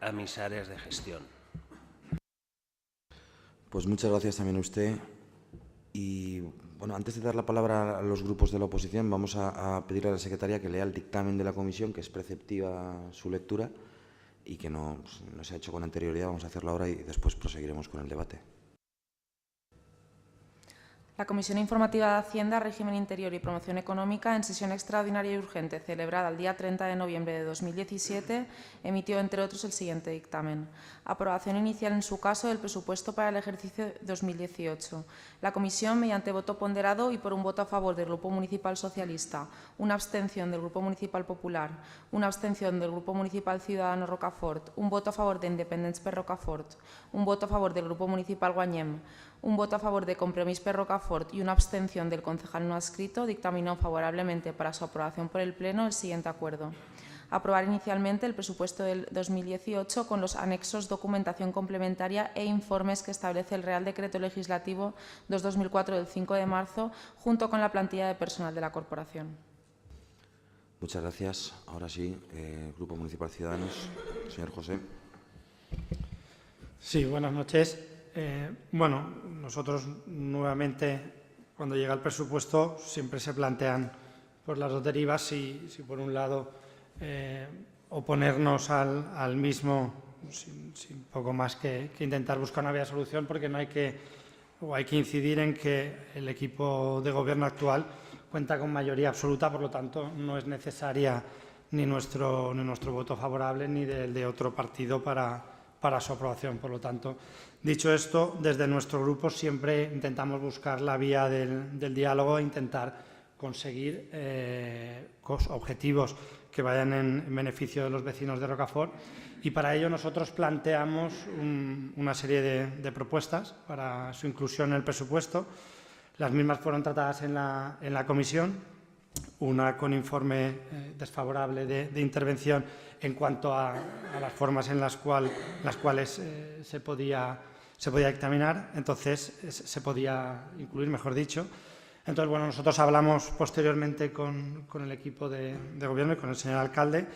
a mis áreas de gestión. Pues muchas gracias también a usted. Y bueno, antes de dar la palabra a los grupos de la oposición, vamos a pedirle a la secretaria que lea el dictamen de la comisión, que es preceptiva su lectura y que no se ha hecho con anterioridad. Vamos a hacerlo ahora y después proseguiremos con el debate. La Comisión Informativa de Hacienda, Régimen Interior y Promoción Económica, en sesión extraordinaria y urgente celebrada el día 30 de noviembre de 2017, emitió, entre otros, el siguiente dictamen. Aprobación inicial, en su caso, del presupuesto para el ejercicio 2018. La Comisión, mediante voto ponderado y por un voto a favor del Grupo Municipal Socialista, una abstención del Grupo Municipal Popular, una abstención del Grupo Municipal Ciudadano Rocafort, un voto a favor de Independents per Rocafort, un voto a favor del Grupo Municipal Guanyem, un voto a favor de Compromís per Rocafort y una abstención del concejal no adscrito, dictaminó favorablemente para su aprobación por el Pleno el siguiente acuerdo. Aprobar inicialmente el presupuesto del 2018 con los anexos, documentación complementaria e informes que establece el Real Decreto Legislativo 2-2004 del 5 de marzo, junto con la plantilla de personal de la Corporación. Muchas gracias. Ahora sí, Grupo Municipal Ciudadanos, señor José. Sí, buenas noches. Bueno, nosotros nuevamente, cuando llega el presupuesto, siempre se plantean pues, las dos derivas, si por un lado oponernos al mismo, sin poco más que intentar buscar una vía de solución, porque no hay que incidir en que el equipo de gobierno actual cuenta con mayoría absoluta, por lo tanto no es necesaria ni nuestro voto favorable ni del de otro partido para su aprobación. Por lo tanto, dicho esto, desde nuestro grupo siempre intentamos buscar la vía del diálogo e intentar conseguir objetivos que vayan en beneficio de los vecinos de Rocafort, y para ello nosotros planteamos una serie de propuestas para su inclusión en el presupuesto. Las mismas fueron tratadas en la comisión, una con informe desfavorable de intervención en cuanto a las formas en las cuales se podía dictaminar, entonces se podía incluir, mejor dicho. Entonces, bueno, nosotros hablamos posteriormente con el equipo de gobierno y con el señor alcalde,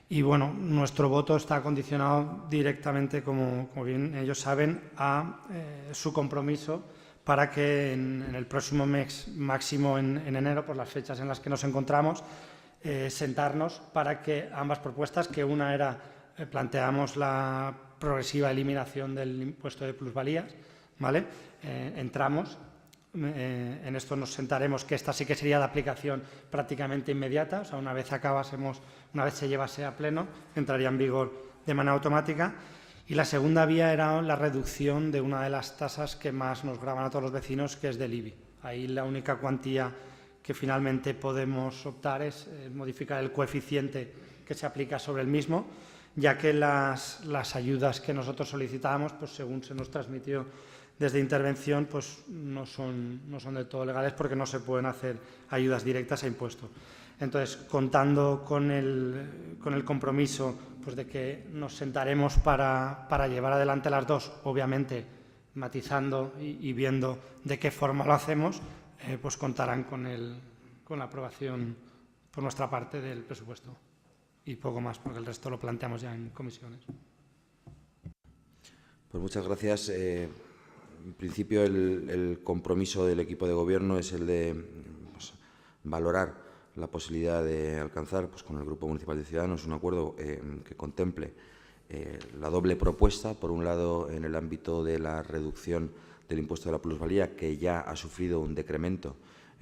y bueno, nuestro voto está condicionado directamente, como bien ellos saben, a su compromiso para que en el próximo mes, máximo en enero, por las fechas en las que nos encontramos, sentarnos para que ambas propuestas, que una era, planteamos la progresiva eliminación del impuesto de plusvalías, ¿vale? Entramos, en esto nos sentaremos, que esta sí que sería de aplicación prácticamente inmediata, o sea, una vez se llevase a pleno, entraría en vigor de manera automática. Y la segunda vía era la reducción de una de las tasas que más nos gravan a todos los vecinos, que es del IBI. Ahí la única cuantía que finalmente podemos optar es modificar el coeficiente que se aplica sobre el mismo, ya que las ayudas que nosotros solicitábamos, pues según se nos transmitió desde intervención, pues no son del todo legales, porque no se pueden hacer ayudas directas a impuestos. Entonces, contando con el compromiso pues, de que nos sentaremos para llevar adelante las dos, obviamente matizando y viendo de qué forma lo hacemos, pues contarán con la aprobación por nuestra parte del presupuesto. Y poco más, porque el resto lo planteamos ya en comisiones. Pues muchas gracias. En principio, el compromiso del equipo de gobierno es el de valorar la posibilidad de alcanzar con el Grupo Municipal de Ciudadanos un acuerdo que contemple la doble propuesta, por un lado en el ámbito de la reducción del impuesto de la plusvalía, que ya ha sufrido un decremento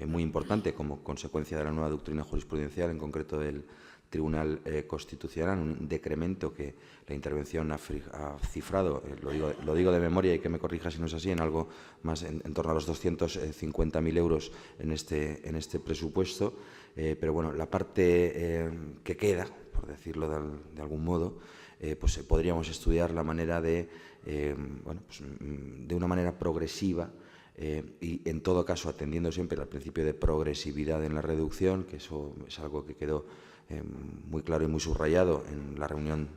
muy importante como consecuencia de la nueva doctrina jurisprudencial, en concreto del Tribunal Constitucional, un decremento que la intervención ha cifrado, lo digo de memoria y que me corrija si no es así, en algo más en torno a los 250.000 euros en este presupuesto. Pero bueno, la parte que queda, por decirlo de algún modo, pues podríamos estudiar la manera de una manera progresiva, y en todo caso atendiendo siempre al principio de progresividad en la reducción, que eso es algo que quedó muy claro y muy subrayado en la reunión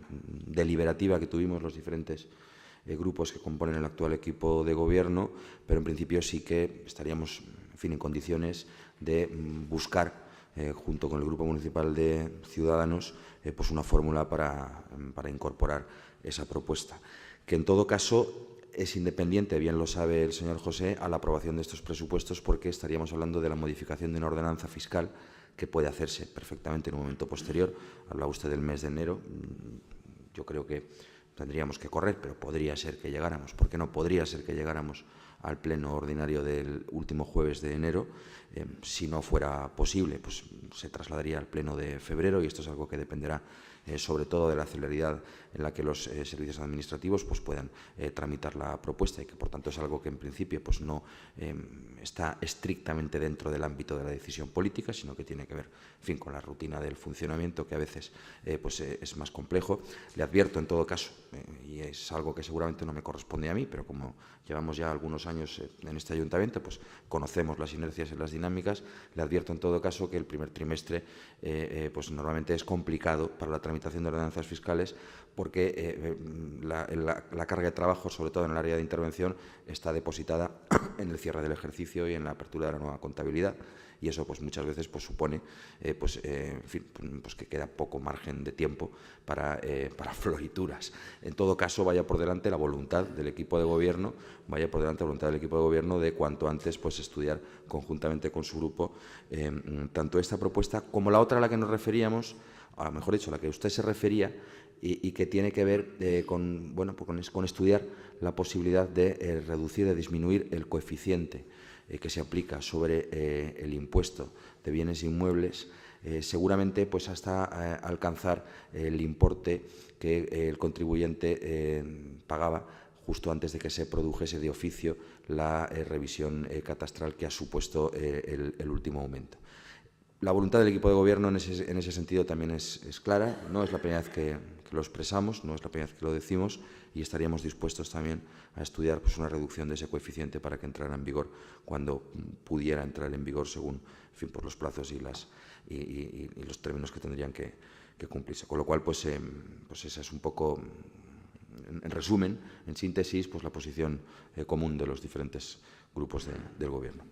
deliberativa que tuvimos los diferentes grupos que componen el actual equipo de gobierno, pero en principio sí que estaríamos, en fin, en condiciones de buscar junto con el Grupo Municipal de Ciudadanos, pues una fórmula para incorporar esa propuesta, que en todo caso es independiente, bien lo sabe el señor José, a la aprobación de estos presupuestos, porque estaríamos hablando de la modificación de una ordenanza fiscal que puede hacerse perfectamente en un momento posterior. Hablaba usted del mes de enero. Yo creo que tendríamos que correr, pero podría ser que llegáramos. ¿Por qué no? Podría ser que llegáramos al pleno ordinario del último jueves de enero. Si no fuera posible, pues se trasladaría al pleno de febrero, y esto es algo que dependerá sobre todo de la celeridad en la que los servicios administrativos pues puedan tramitar la propuesta, y que por tanto es algo que en principio pues no está estrictamente dentro del ámbito de la decisión política, sino que tiene que ver, en fin, con la rutina del funcionamiento, que a veces es más complejo. Le advierto en todo caso, y es algo que seguramente no me corresponde a mí, pero como llevamos ya algunos años en este ayuntamiento, pues conocemos las inercias y las dinámicas. Le advierto en todo caso que el primer trimestre pues normalmente es complicado para la tramitación de ordenanzas fiscales, porque la carga de trabajo, sobre todo en el área de intervención, está depositada en el cierre del ejercicio y en la apertura de la nueva contabilidad, y eso pues muchas veces pues supone en fin, pues que queda poco margen de tiempo para florituras. En todo caso, vaya por delante la voluntad del equipo de gobierno, de cuanto antes pues estudiar conjuntamente con su grupo tanto esta propuesta como la otra a la que nos referíamos, o mejor dicho, a la que usted se refería, y que tiene que ver con estudiar la posibilidad de reducir, de disminuir el coeficiente que se aplica sobre el impuesto de bienes inmuebles, seguramente pues hasta alcanzar el importe que el contribuyente pagaba justo antes de que se produjese de oficio la revisión catastral que ha supuesto el último aumento. La voluntad del equipo de gobierno en ese sentido también es clara. No es la primera vez que lo expresamos, no es la primera vez que lo decimos, y estaríamos dispuestos también a estudiar pues una reducción de ese coeficiente para que entrara en vigor cuando pudiera entrar en vigor, según, en fin, por los plazos y los términos que tendrían que cumplirse. Con lo cual, pues esa es un poco, en resumen, en síntesis, pues la posición común de los diferentes grupos del Gobierno.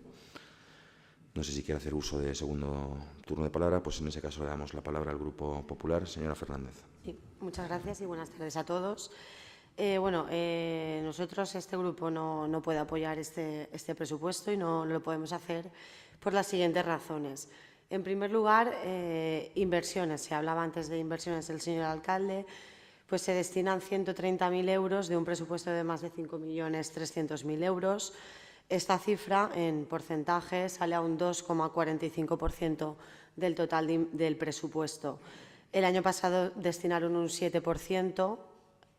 No sé si quiere hacer uso de segundo turno de palabra, pues en ese caso le damos la palabra al Grupo Popular. Señora Fernández. Sí, muchas gracias y buenas tardes a todos. Nosotros, este grupo, no puede apoyar este presupuesto, y no lo podemos hacer por las siguientes razones. En primer lugar, inversiones. Se hablaba antes de inversiones del señor alcalde. Pues se destinan 130.000 euros de un presupuesto de más de 5.300.000 euros. Esta cifra, en porcentaje, sale a un 2,45% del total del presupuesto. El año pasado destinaron un 7%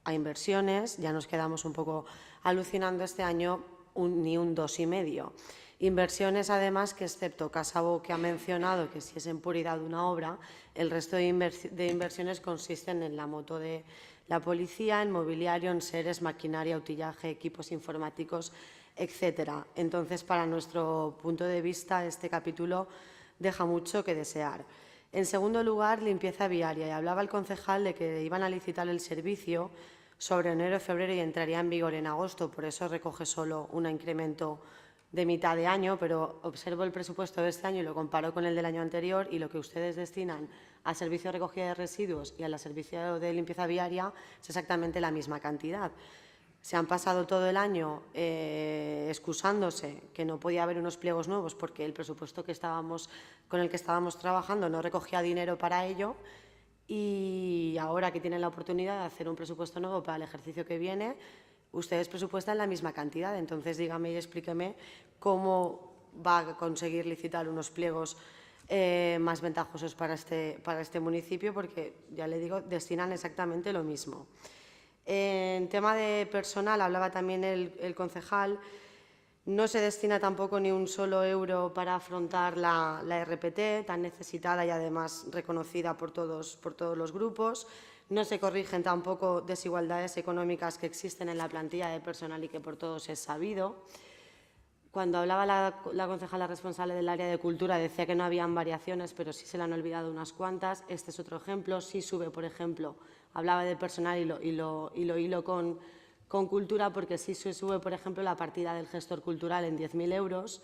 a inversiones. Ya nos quedamos un poco alucinando este año, ni un 2,5%. Inversiones, además, que excepto Casabo, que ha mencionado que si es en puridad una obra, el resto de inversiones consisten en la moto de la policía, en mobiliario, en seres, maquinaria, utillaje, equipos informáticos, etcétera. Entonces, para nuestro punto de vista, este capítulo deja mucho que desear. En segundo lugar, limpieza viaria. Y hablaba el concejal de que iban a licitar el servicio sobre enero y febrero y entraría en vigor en agosto. Por eso recoge solo un incremento de mitad de año, pero observo el presupuesto de este año y lo comparo con el del año anterior, y lo que ustedes destinan al servicio de recogida de residuos y al servicio de limpieza viaria es exactamente la misma cantidad. Se han pasado todo el año excusándose que no podía haber unos pliegos nuevos porque el presupuesto con el que estábamos trabajando no recogía dinero para ello, y ahora que tienen la oportunidad de hacer un presupuesto nuevo para el ejercicio que viene, ustedes presupuestan la misma cantidad. Entonces, dígame y explíqueme cómo va a conseguir licitar unos pliegos más ventajosos para este municipio, porque, ya le digo, destinan exactamente lo mismo. En tema de personal, hablaba también el concejal, no se destina tampoco ni un solo euro para afrontar la RPT, tan necesitada y además reconocida por todos los grupos. No se corrigen tampoco desigualdades económicas que existen en la plantilla de personal y que por todos es sabido. Cuando hablaba la concejala responsable del área de cultura, decía que no habían variaciones, pero sí se le han olvidado unas cuantas. Este es otro ejemplo. Sí sube, por ejemplo, hablaba de personal y lo hilo con cultura, porque sí se sube, por ejemplo, la partida del gestor cultural en 10.000 euros.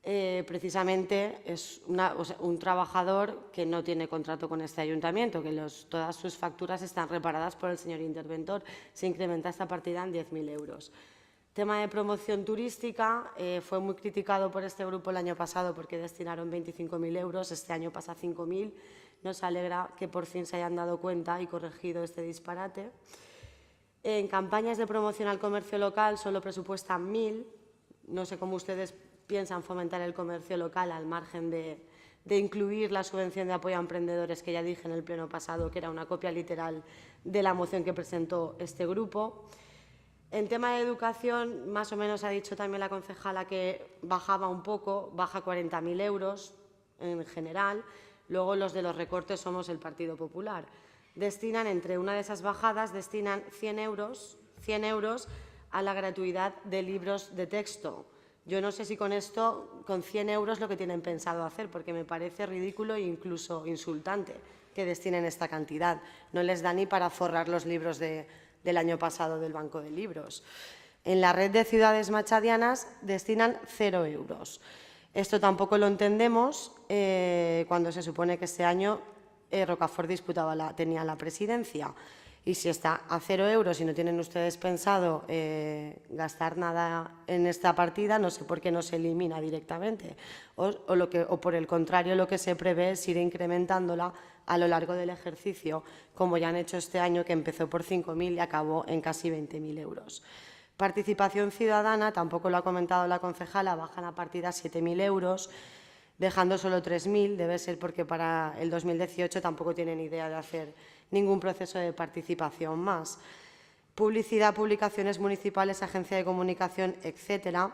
precisamente es un trabajador que no tiene contrato con este ayuntamiento, que todas sus facturas están reparadas por el señor interventor. Se incrementa esta partida en 10.000 euros. Tema de promoción turística, fue muy criticado por este grupo el año pasado porque destinaron 25.000 euros, este año pasa a 5.000. Nos alegra que por fin se hayan dado cuenta y corregido este disparate. En campañas de promoción al comercio local solo presupuestan 1.000. No sé cómo ustedes piensan fomentar el comercio local al margen de incluir la subvención de apoyo a emprendedores, que ya dije en el pleno pasado que era una copia literal de la moción que presentó este grupo. En tema de educación, más o menos ha dicho también la concejala que bajaba un poco, baja 40.000 euros en general. Luego los de los recortes somos el Partido Popular. Destinan, entre una de esas bajadas, destinan 100 euros a la gratuidad de libros de texto. Yo no sé si con esto, con 100 euros, lo que tienen pensado hacer, porque me parece ridículo e incluso insultante que destinen esta cantidad. No les da ni para forrar los libros del año pasado del Banco de Libros. En la red de ciudades machadianas destinan 0 euros. Esto tampoco lo entendemos cuando se supone que este año Rocafort tenía la presidencia. Y si está a 0 euros y no tienen ustedes pensado gastar nada en esta partida, no sé por qué no se elimina directamente. O por el contrario, lo que se prevé es ir incrementándola a lo largo del ejercicio, como ya han hecho este año, que empezó por 5.000 y acabó en casi 20.000 euros. Participación ciudadana, tampoco lo ha comentado la concejala, bajan a partida 7.000 euros, dejando solo 3.000, debe ser porque para el 2018 tampoco tienen idea de hacer ningún proceso de participación más. Publicidad, publicaciones municipales, agencia de comunicación, etcétera.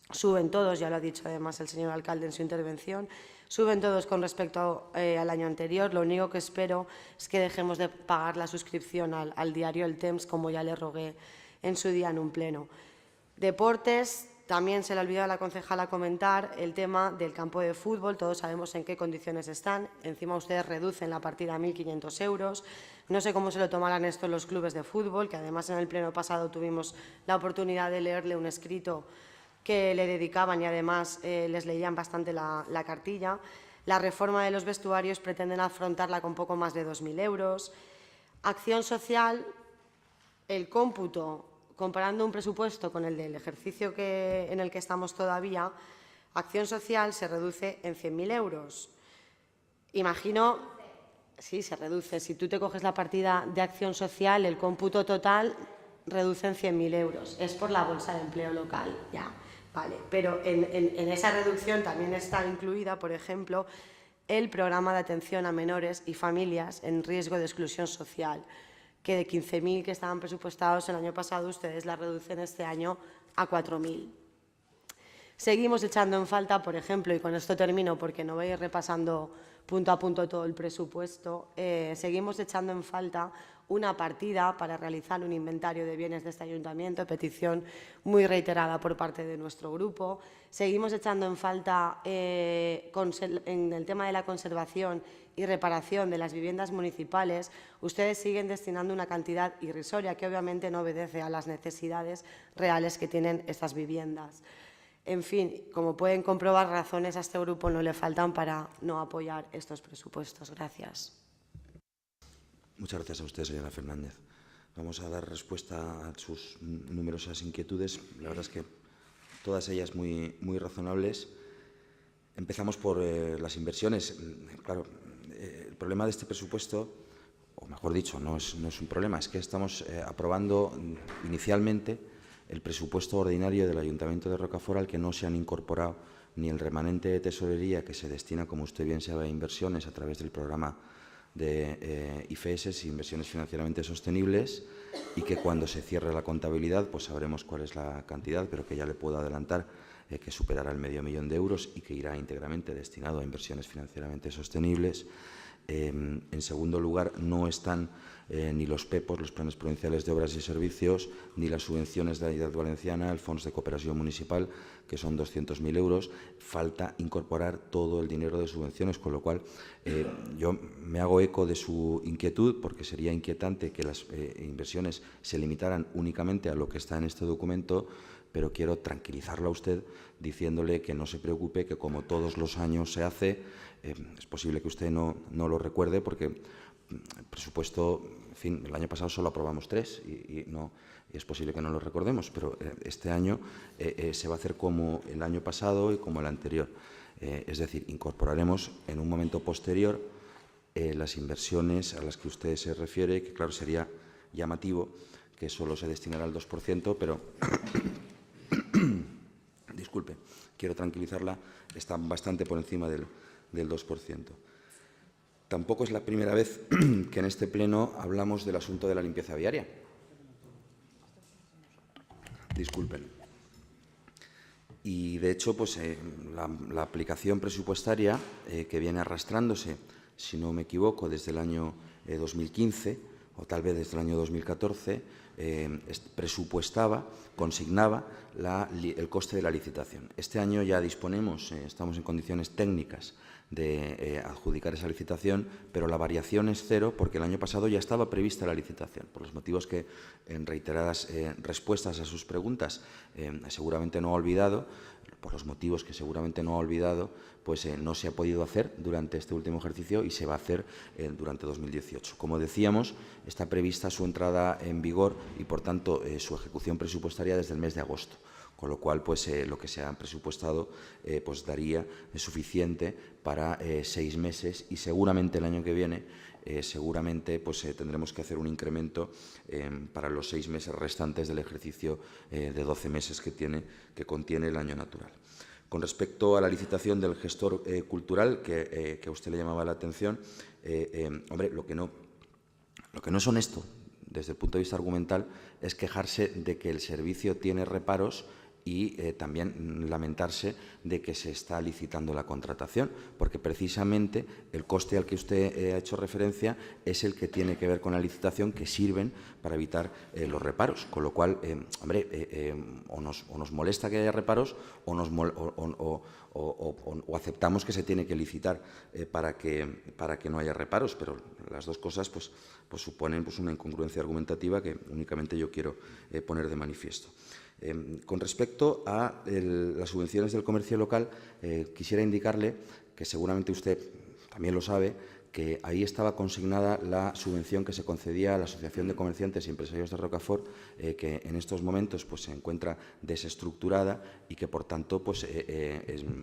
Suben todos, ya lo ha dicho además el señor alcalde en su intervención, suben todos con respecto al año anterior. Lo único que espero es que dejemos de pagar la suscripción al diario El Temps, como ya le rogué en su día en un pleno. Deportes. También se le ha olvidado a la concejala comentar el tema del campo de fútbol. Todos sabemos en qué condiciones están. Encima ustedes reducen la partida a 1.500 euros. No sé cómo se lo tomarán esto los clubes de fútbol, que además en el pleno pasado tuvimos la oportunidad de leerle un escrito que le dedicaban y además les leían bastante la cartilla. La reforma de los vestuarios pretenden afrontarla con poco más de 2.000 euros. Acción social, el cómputo, comparando un presupuesto con el del ejercicio en el que estamos todavía, acción social se reduce en 100.000 euros. Imagino, sí, se reduce. Si tú te coges la partida de acción social, el cómputo total reduce en 100.000 euros. Es por la bolsa de empleo local, ya, vale. Pero en esa reducción también está incluida, por ejemplo, el programa de atención a menores y familias en riesgo de exclusión social, que de 15.000 que estaban presupuestados el año pasado, ustedes la reducen este año a 4.000. Seguimos echando en falta, por ejemplo, y con esto termino porque no voy a ir repasando punto a punto todo el presupuesto, seguimos echando en falta una partida para realizar un inventario de bienes de este ayuntamiento, petición muy reiterada por parte de nuestro grupo. Seguimos echando en falta en el tema de la conservación y reparación de las viviendas municipales. Ustedes siguen destinando una cantidad irrisoria que obviamente no obedece a las necesidades reales que tienen estas viviendas. En fin, como pueden comprobar, razones a este grupo no le faltan para no apoyar estos presupuestos. Gracias. Muchas gracias a usted, señora Fernández. Vamos a dar respuesta a sus numerosas inquietudes. La verdad es que todas ellas muy razonables. Empezamos por las inversiones. Claro, el problema de este presupuesto, o mejor dicho, no es un problema, es que estamos aprobando inicialmente el presupuesto ordinario del Ayuntamiento de Rocafort, al que no se han incorporado ni el remanente de tesorería que se destina, como usted bien sabe, a inversiones a través del programa de IFES, Inversiones Financieramente Sostenibles, y que cuando se cierre la contabilidad pues sabremos cuál es la cantidad, pero que ya le puedo adelantar que superará el $500.000 euros y que irá íntegramente destinado a inversiones financieramente sostenibles. En segundo lugar, no están ni los PEPOs, los Planes Provinciales de Obras y Servicios, ni las subvenciones de la Generalitat Valenciana, el Fons de Cooperación Municipal, que son 200.000 euros. Falta incorporar todo el dinero de subvenciones, con lo cual yo me hago eco de su inquietud, porque sería inquietante que las inversiones se limitaran únicamente a lo que está en este documento, pero quiero tranquilizarlo a usted diciéndole que no se preocupe, que como todos los años se hace, es posible que usted no lo recuerde, porque el presupuesto, en fin, el año pasado solo aprobamos 3 y es posible que no lo recordemos, pero este año se va a hacer como el año pasado y como el anterior. Es decir, incorporaremos en un momento posterior las inversiones a las que usted se refiere, que claro, sería llamativo que solo se destinara al 2%, pero disculpe, quiero tranquilizarla, está bastante por encima del 2%. Tampoco es la primera vez que en este pleno hablamos del asunto de la limpieza viaria. Disculpen. Y, de hecho, pues, la aplicación presupuestaria que viene arrastrándose, si no me equivoco, desde el año 2015 o tal vez desde el año 2014, presupuestaba, consignaba el coste de la licitación. Este año ya disponemos, estamos en condiciones técnicas de adjudicar esa licitación, pero la variación es cero porque el año pasado ya estaba prevista la licitación. Por los motivos que en reiteradas respuestas a sus preguntas seguramente no ha olvidado, por los motivos que seguramente no ha olvidado, pues no se ha podido hacer durante este último ejercicio y se va a hacer durante 2018. Como decíamos, está prevista su entrada en vigor y, por tanto, su ejecución presupuestaria desde el mes de agosto. Con lo cual, pues, lo que se ha presupuestado pues daría suficiente para 6 meses y seguramente el año que viene seguramente pues, tendremos que hacer un incremento para los 6 meses restantes del ejercicio de 12 meses que contiene el año natural. Con respecto a la licitación del gestor cultural, que a usted le llamaba la atención, hombre, lo que no es honesto desde el punto de vista argumental es quejarse de que el servicio tiene reparos y también lamentarse de que se está licitando la contratación, porque precisamente el coste al que usted ha hecho referencia es el que tiene que ver con la licitación, que sirven para evitar los reparos. Con lo cual, hombre, o nos molesta que haya reparos o aceptamos que se tiene que licitar para que no haya reparos, pero las dos cosas pues suponen pues una incongruencia argumentativa que únicamente yo quiero poner de manifiesto. Con respecto a las subvenciones del comercio local, quisiera indicarle que seguramente usted también lo sabe, que ahí estaba consignada la subvención que se concedía a la Asociación de Comerciantes y Empresarios de Rocafort, que en estos momentos pues, se encuentra desestructurada y que, por tanto, pues,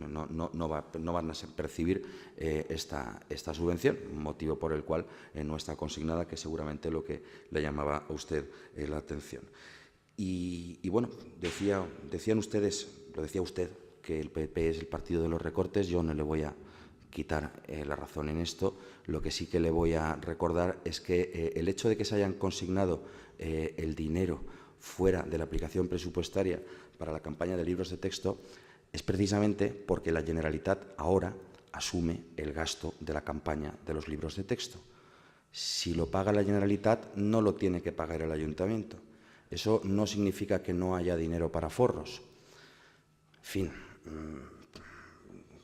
no van a percibir esta subvención, motivo por el cual no está consignada, que seguramente lo que le llamaba a usted la atención. Y bueno, decían ustedes, lo decía usted, que el PP es el partido de los recortes. Yo no le voy a quitar la razón en esto. Lo que sí que le voy a recordar es que el hecho de que se hayan consignado el dinero fuera de la aplicación presupuestaria para la campaña de libros de texto es precisamente porque la Generalitat ahora asume el gasto de la campaña de los libros de texto. Si lo paga la Generalitat, no lo tiene que pagar el Ayuntamiento. Eso no significa que no haya dinero para forros. En fin,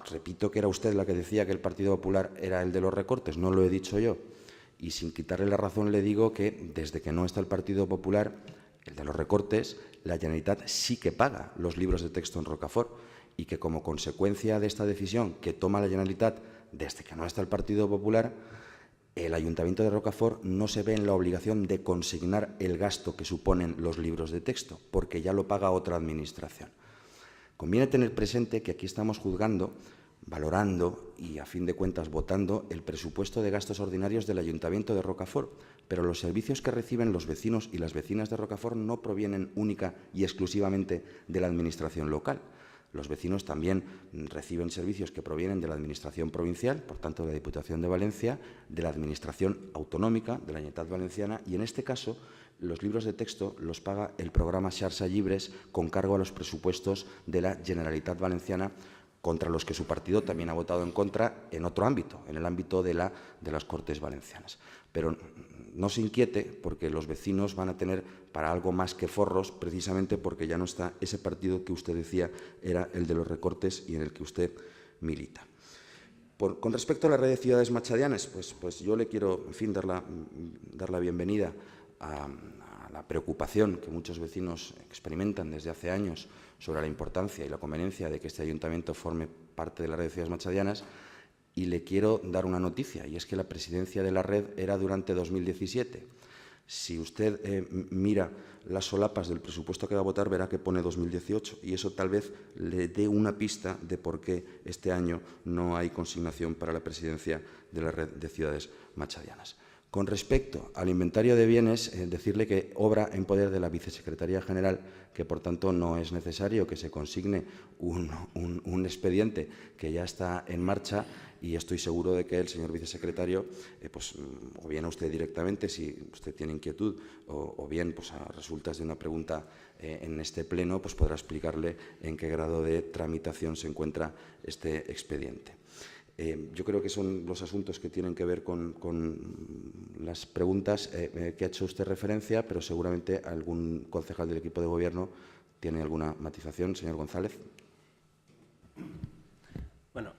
repito que era usted la que decía que el Partido Popular era el de los recortes, no lo he dicho yo. Y sin quitarle la razón le digo que desde que no está el Partido Popular, el de los recortes, la Generalitat sí que paga los libros de texto en Rocafort y que como consecuencia de esta decisión que toma la Generalitat desde que no está el Partido Popular, el Ayuntamiento de Rocafort no se ve en la obligación de consignar el gasto que suponen los libros de texto, porque ya lo paga otra administración. Conviene tener presente que aquí estamos juzgando, valorando y, a fin de cuentas, votando el presupuesto de gastos ordinarios del Ayuntamiento de Rocafort, pero los servicios que reciben los vecinos y las vecinas de Rocafort no provienen única y exclusivamente de la administración local. Los vecinos también reciben servicios que provienen de la Administración provincial, por tanto de la Diputación de Valencia, de la Administración autonómica, de la Generalitat Valenciana, y en este caso los libros de texto los paga el programa Xarxa Llibres con cargo a los presupuestos de la Generalitat Valenciana, contra los que su partido también ha votado en contra en otro ámbito, en el ámbito de las Cortes Valencianas. Pero no se inquiete, porque los vecinos van a tener para algo más que forros, precisamente porque ya no está ese partido que usted decía era el de los recortes y en el que usted milita. Con respecto a la red de ciudades machadianas, pues yo le quiero, en fin, dar la bienvenida a la preocupación que muchos vecinos experimentan desde hace años sobre la importancia y la conveniencia de que este ayuntamiento forme parte de la red de ciudades machadianas, y le quiero dar una noticia, y es que la presidencia de la red era durante 2017. Si usted mira las solapas del presupuesto que va a votar, verá que pone 2018, y eso tal vez le dé una pista de por qué este año no hay consignación para la presidencia de la red de ciudades machadianas. Con respecto al inventario de bienes, decirle que obra en poder de la Vicesecretaría General, que por tanto no es necesario que se consigne un expediente que ya está en marcha, y estoy seguro de que el señor vicesecretario, pues, o bien a usted directamente, si usted tiene inquietud, o bien pues, a resultas de una pregunta en este pleno, pues podrá explicarle en qué grado de tramitación se encuentra este expediente. Yo creo que son los asuntos que tienen que ver con las preguntas que ha hecho usted referencia, pero seguramente algún concejal del equipo de gobierno tiene alguna matización. Señor González. Bueno,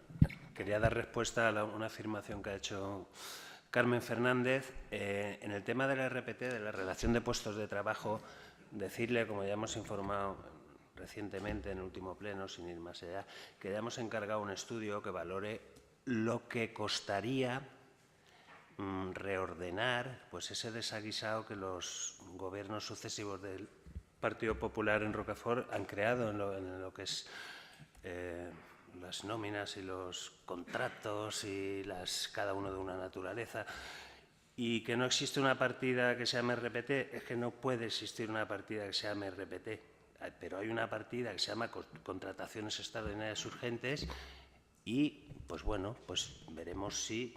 quería dar respuesta a una afirmación que ha hecho Carmen Fernández. En el tema de la RPT, de la relación de puestos de trabajo, decirle, como ya hemos informado recientemente en el último pleno, sin ir más allá, que ya hemos encargado un estudio que valore lo que costaría reordenar pues ese desaguisado que los gobiernos sucesivos del Partido Popular en Rocafort han creado en lo que es las nóminas y los contratos, y cada uno de una naturaleza. Y que no existe una partida que se llame RPT, es que no puede existir una partida que se llame RPT, pero hay una partida que se llama contrataciones extraordinarias urgentes. Y, pues bueno, pues veremos si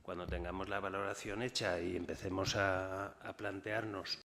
cuando tengamos la valoración hecha y empecemos a plantearnos